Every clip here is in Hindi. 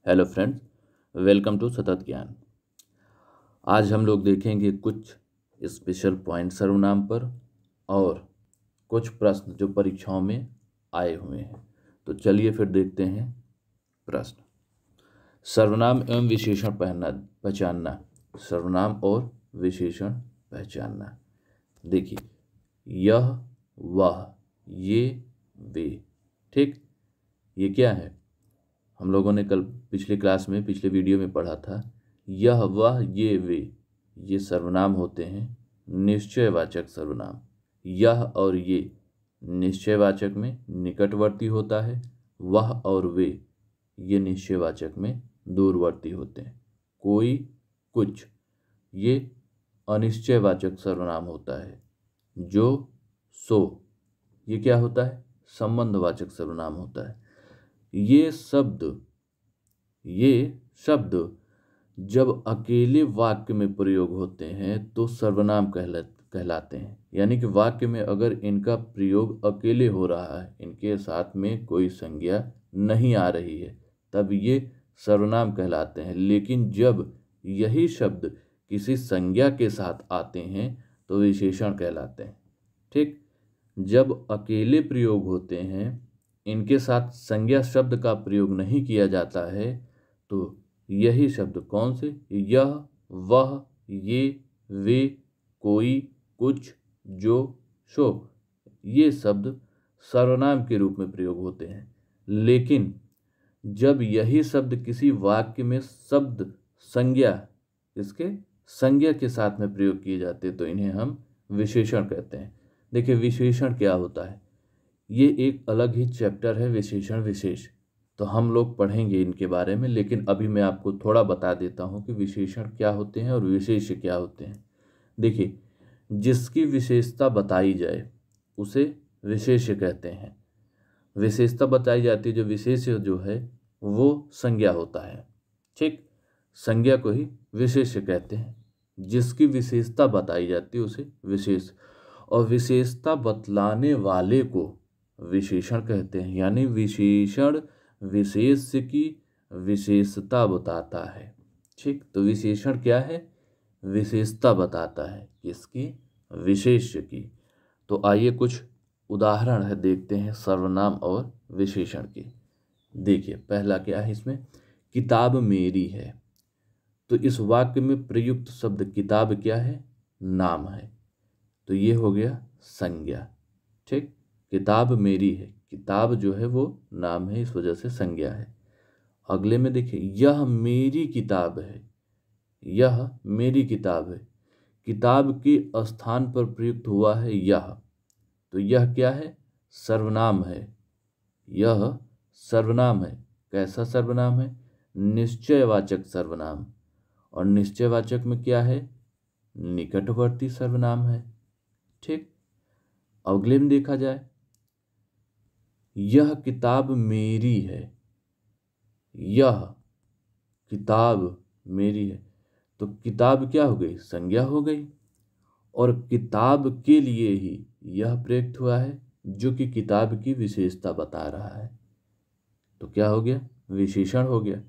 हेलो फ्रेंड्स, वेलकम टू सतत ज्ञान। आज हम लोग देखेंगे कुछ स्पेशल पॉइंट सर्वनाम पर और कुछ प्रश्न जो परीक्षाओं में आए हुए हैं। तो चलिए फिर देखते हैं प्रश्न। सर्वनाम एवं विशेषण पहचानना। सर्वनाम और विशेषण पहचानना। देखिए, यह, वह, ये, वे। ठीक, ये क्या है? हम लोगों ने कल पिछले वीडियो में पढ़ा था। यह, वह, ये, वे, ये सर्वनाम होते हैं निश्चयवाचक सर्वनाम। यह और ये निश्चयवाचक में निकटवर्ती होता है। वह और वे ये निश्चयवाचक में दूरवर्ती होते हैं। कोई, कुछ, ये अनिश्चयवाचक सर्वनाम होता है। जो, सो, ये क्या होता है? संबंधवाचक सर्वनाम होता है। ये शब्द जब अकेले वाक्य में प्रयोग होते हैं तो सर्वनाम कहलाते हैं। यानी कि वाक्य में अगर इनका प्रयोग अकेले हो रहा है, इनके साथ में कोई संज्ञा नहीं आ रही है, तब ये सर्वनाम कहलाते हैं। लेकिन जब यही शब्द किसी संज्ञा के साथ आते हैं तो विशेषण कहलाते हैं। ठीक, जब अकेले प्रयोग होते हैं, इनके साथ संज्ञा शब्द का प्रयोग नहीं किया जाता है, तो यही शब्द कौन से? यह, वह, ये, वे, कोई, कुछ, जो, सो, ये शब्द सर्वनाम के रूप में प्रयोग होते हैं। लेकिन जब यही शब्द किसी वाक्य में शब्द संज्ञा के साथ में प्रयोग किए जाते हैं तो इन्हें हम विशेषण कहते हैं। देखिए, विशेषण क्या होता है? ये एक अलग ही चैप्टर है, विशेषण विशेष। तो हम लोग पढ़ेंगे इनके बारे में, लेकिन अभी मैं आपको थोड़ा बता देता हूँ कि विशेषण क्या होते हैं और विशेष क्या होते हैं। देखिए, जिसकी विशेषता बताई जाए उसे विशेष कहते हैं। विशेषता बताई जाती है, जो विशेष जो है वो संज्ञा होता है। ठीक, संज्ञा को ही विशेष कहते हैं। जिसकी विशेषता बताई जाती है उसे विशेष, और विशेषता बतलाने वाले को विशेषण कहते हैं। यानी विशेषण विशेष की विशेषता बताता है। ठीक, तो विशेषण क्या है? विशेषता बताता है किसकी? विशेष की। तो आइए कुछ उदाहरण है देखते हैं सर्वनाम और विशेषण के। देखिए, पहला क्या है इसमें? किताब मेरी है। तो इस वाक्य में प्रयुक्त शब्द किताब क्या है? नाम है। तो ये हो गया संज्ञा। ठीक, किताब मेरी है, किताब जो है वो नाम है, इस वजह से संज्ञा है। अगले में देखिए, यह मेरी किताब है। यह मेरी किताब है, किताब के स्थान पर प्रयुक्त हुआ है यह। तो यह क्या है? सर्वनाम है। यह सर्वनाम है। कैसा सर्वनाम है? निश्चयवाचक सर्वनाम। और निश्चयवाचक में क्या है? निकटवर्ती सर्वनाम है। ठीक, अगले में देखा जाए, यह किताब मेरी है। यह किताब मेरी है, तो किताब क्या हो गई? संज्ञा हो गई। और किताब के लिए ही यह प्रयुक्त हुआ है, जो कि किताब की विशेषता बता रहा है। तो क्या हो गया? विशेषण हो गया।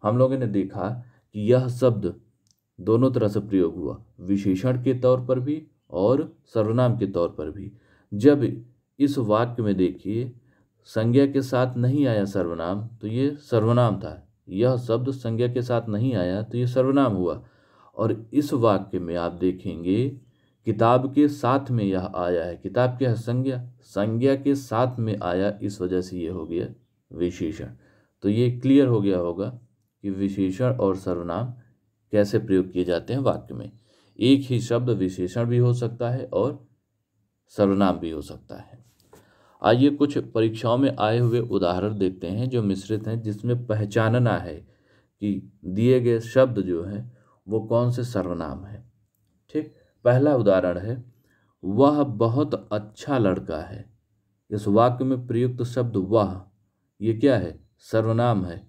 हम लोगों ने देखा कि यह शब्द दोनों तरह से प्रयोग हुआ, विशेषण के तौर पर भी और सर्वनाम के तौर पर भी। जब इस वाक्य में देखिए संज्ञा के साथ नहीं आया सर्वनाम, तो ये सर्वनाम था। यह शब्द संज्ञा के साथ नहीं आया तो ये सर्वनाम हुआ। और इस वाक्य में आप देखेंगे किताब के साथ में यह आया है। किताब क्या है? संज्ञा। संज्ञा के साथ में आया, इस वजह से ये हो गया विशेषण। तो ये क्लियर हो गया होगा कि विशेषण और सर्वनाम कैसे प्रयोग किए जाते हैं वाक्य में। एक ही शब्द विशेषण भी हो सकता है और सर्वनाम भी हो सकता है। आइए कुछ परीक्षाओं में आए हुए उदाहरण देखते हैं जो मिश्रित हैं, जिसमें पहचानना है कि दिए गए शब्द जो है वो कौन से सर्वनाम है। ठीक, पहला उदाहरण है, वह बहुत अच्छा लड़का है। इस वाक्य में प्रयुक्त शब्द वह, ये क्या है? सर्वनाम है।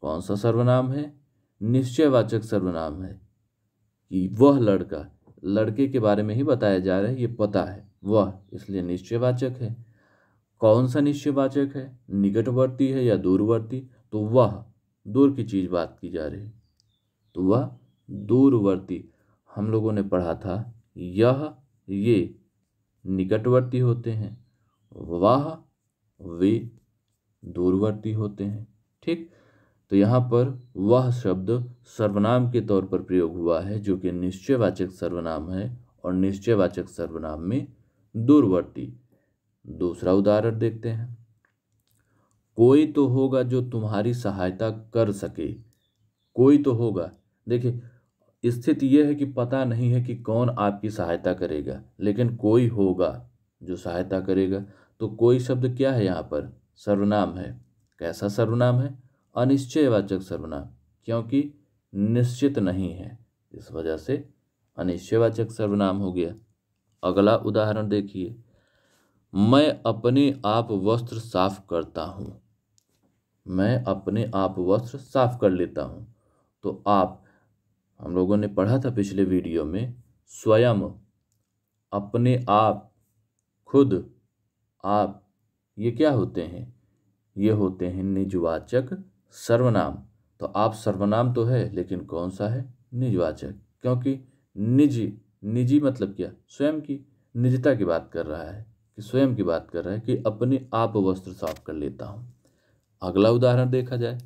कौन सा सर्वनाम है? निश्चयवाचक सर्वनाम है कि वह लड़का, लड़के के बारे में ही बताया जा रहा है, ये पता है वह, इसलिए निश्चयवाचक है। कौन सा निश्चयवाचक है? निकटवर्ती है या दूरवर्ती? तो वह दूर की चीज़ बात की जा रही, तो वह दूरवर्ती। हम लोगों ने पढ़ा था यह ये निकटवर्ती होते हैं, वह वे दूरवर्ती होते हैं। ठीक, तो यहाँ पर वह शब्द सर्वनाम के तौर पर प्रयोग हुआ है जो कि निश्चयवाचक सर्वनाम है, और निश्चयवाचक सर्वनाम में दूरवर्ती। दूसरा उदाहरण देखते हैं। कोई तो होगा जो तुम्हारी सहायता कर सके। कोई तो होगा, देखिए स्थिति यह है कि पता नहीं है कि कौन आपकी सहायता करेगा, लेकिन कोई होगा जो सहायता करेगा। तो कोई शब्द क्या है यहाँ पर? सर्वनाम है। कैसा सर्वनाम है? अनिश्चयवाचक सर्वनाम, क्योंकि निश्चित नहीं है, इस वजह से अनिश्चयवाचक सर्वनाम हो गया। अगला उदाहरण देखिए। मैं अपने आप वस्त्र साफ करता हूँ। मैं अपने आप वस्त्र साफ कर लेता हूँ। तो आप, हम लोगों ने पढ़ा था पिछले वीडियो में, स्वयं, अपने आप, खुद, आप, ये क्या होते हैं? ये होते हैं निजवाचक सर्वनाम। तो आप सर्वनाम तो है, लेकिन कौन सा है? निजवाचक, क्योंकि निजी, निजी मतलब क्या? स्वयं की निजता की बात कर रहा है, कि स्वयं की बात कर रहा है कि अपने आप वस्त्र साफ कर लेता हूँ। अगला उदाहरण देखा जाए।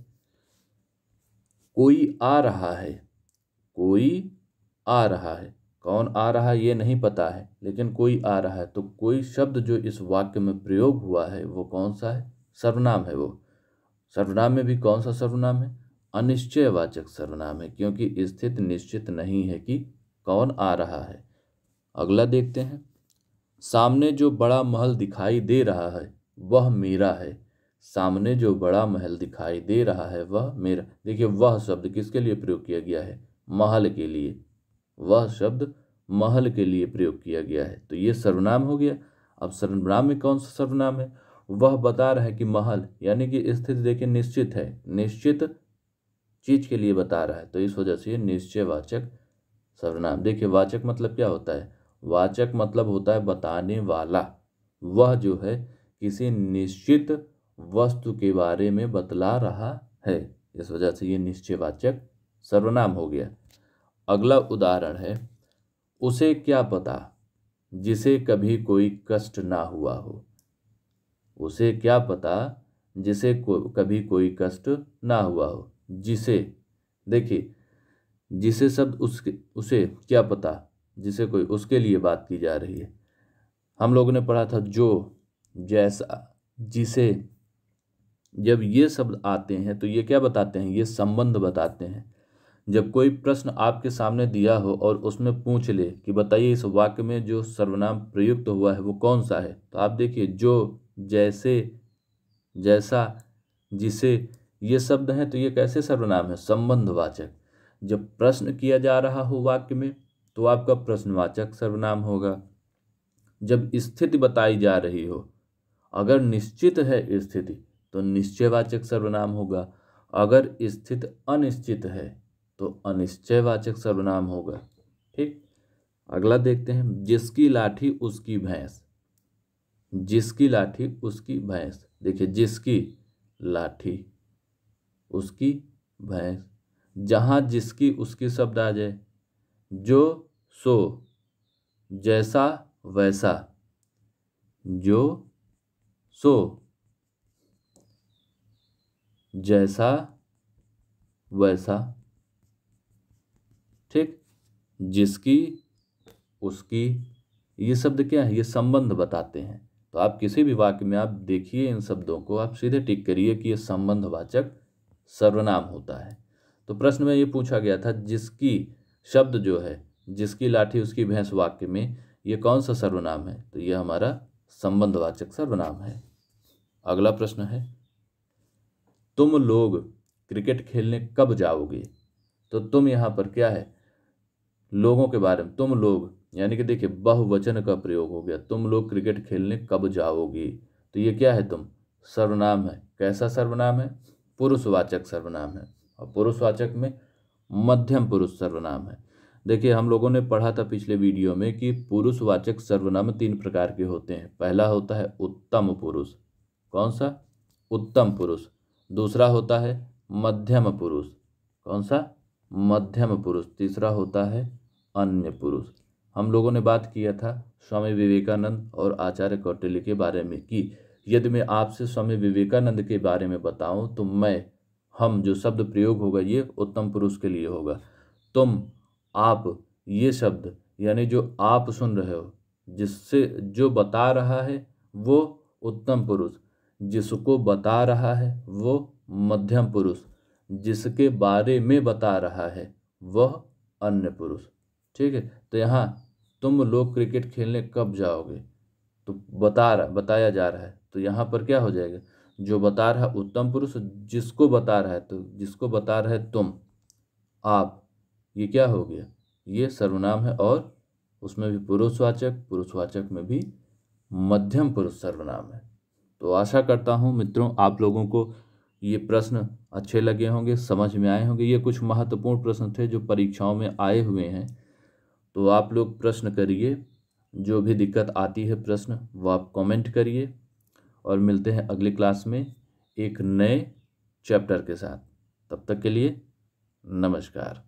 कोई आ रहा है। कोई आ रहा है, कौन आ रहा है ये नहीं पता है, लेकिन कोई आ रहा है। तो कोई शब्द जो इस वाक्य में प्रयोग हुआ है वो कौन सा है? सर्वनाम है। वो सर्वनाम में भी कौन सा सर्वनाम है? अनिश्चयवाचक सर्वनाम है, क्योंकि स्थिति निश्चित नहीं है कि कौन आ रहा है। अगला देखते हैं। सामने जो बड़ा महल दिखाई दे रहा है वह मेरा है। सामने जो बड़ा महल दिखाई दे रहा है वह मेरा। देखिए वह शब्द किसके लिए प्रयोग किया गया है? महल के लिए। वह शब्द महल के लिए प्रयोग किया गया है, तो ये सर्वनाम हो गया। अब सर्वनाम में कौन सा सर्वनाम है? वह बता रहा है कि महल, यानी कि स्थिति देखिए निश्चित है, निश्चित चीज के लिए बता रहा है, तो इस वजह से ये निश्चयवाचक सर्वनाम। देखिए वाचक मतलब क्या होता है? वाचक मतलब होता है बताने वाला। वह जो है किसी निश्चित वस्तु के बारे में बतला रहा है, इस वजह से ये निश्चयवाचक सर्वनाम हो गया। अगला उदाहरण है। उसे क्या पता जिसे कभी कोई कष्ट ना हुआ हो। उसे क्या पता जिसे कभी कोई कष्ट ना हुआ हो। जिसे, देखिए जिसे शब्द उसके, उसे क्या पता, जिसे कोई, उसके लिए बात की जा रही है। हम लोगों ने पढ़ा था जो, जैसा, जिसे। जब ये शब्द आते हैं तो ये क्या बताते हैं? ये संबंध बताते हैं। जब कोई प्रश्न आपके सामने दिया हो और उसमें पूछ ले कि बताइए इस वाक्य में जो सर्वनाम प्रयुक्त हुआ है वो कौन सा है, तो आप देखिए जो, जैसे, जैसा, जिसे, ये शब्द हैं, तो ये कैसे सर्वनाम है? संबंधवाचक। जब प्रश्न किया जा रहा हो वाक्य में तो आपका प्रश्नवाचक सर्वनाम होगा। जब स्थिति बताई जा रही हो, अगर निश्चित है स्थिति तो निश्चयवाचक सर्वनाम होगा। अगर स्थिति अनिश्चित है तो अनिश्चयवाचक सर्वनाम होगा। ठीक, अगला देखते हैं। जिसकी लाठी उसकी भैंस। जिसकी लाठी उसकी भैंस। देखिए जिसकी लाठी उसकी भैंस, जहाँ जिसकी उसकी शब्द आ जाए। जो, सो, जैसा, वैसा, जो, सो, जैसा, वैसा। ठीक, जिसकी, उसकी, ये शब्द क्या है? ये संबंध बताते हैं। तो आप किसी भी वाक्य में आप देखिए इन शब्दों को, आप सीधे टिक करिए कि ये संबंधवाचक सर्वनाम होता है। तो प्रश्न में ये पूछा गया था, जिसकी शब्द जो है, जिसकी लाठी उसकी भैंस वाक्य में, ये कौन सा सर्वनाम है? तो ये हमारा संबंधवाचक सर्वनाम है। अगला प्रश्न है। तुम लोग क्रिकेट खेलने कब जाओगे? तो तुम यहाँ पर क्या है? लोगों के बारे में, तुम लोग, यानी कि देखिए बहुवचन का प्रयोग हो गया। तुम लोग क्रिकेट खेलने कब जाओगी, तो ये क्या है? तुम सर्वनाम है। कैसा सर्वनाम है? पुरुषवाचक सर्वनाम है, और पुरुषवाचक में मध्यम पुरुष सर्वनाम है। देखिए हम लोगों ने पढ़ा था पिछले वीडियो में कि पुरुषवाचक सर्वनाम 3 प्रकार के होते हैं। पहला होता है उत्तम पुरुष। कौन सा? उत्तम पुरुष। दूसरा होता है मध्यम पुरुष। कौन सा? मध्यम पुरुष। तीसरा होता है अन्य पुरुष। हम लोगों ने बात किया था स्वामी विवेकानंद और आचार्य कौटिल्य के बारे में कि यदि मैं आपसे स्वामी विवेकानंद के बारे में बताऊं तो हम जो शब्द प्रयोग होगा ये उत्तम पुरुष के लिए होगा। तुम, आप, ये शब्द यानी जो आप सुन रहे हो, जिससे जो बता रहा है वो उत्तम पुरुष, जिसको बता रहा है वो मध्यम पुरुष, जिसके बारे में बता रहा है वह अन्य पुरुष। ठीक है, तो यहाँ तुम लोग क्रिकेट खेलने कब जाओगे तो बताया जा रहा है, तो यहाँ पर क्या हो जाएगा? जो बता रहा है उत्तम पुरुष, जिसको बता रहा है, तो जिसको बता रहा है तुम, आप, ये क्या हो गया? ये सर्वनाम है और उसमें भी पुरुषवाचक में भी मध्यम पुरुष सर्वनाम है। तो आशा करता हूँ मित्रों आप लोगों को ये प्रश्न अच्छे लगे होंगे, समझ में आए होंगे। ये कुछ महत्वपूर्ण प्रश्न थे जो परीक्षाओं में आए हुए हैं, तो आप लोग प्रश्न करिए। जो भी दिक्कत आती है प्रश्न वो आप कमेंट करिए, और मिलते हैं अगली क्लास में एक नए चैप्टर के साथ। तब तक के लिए नमस्कार।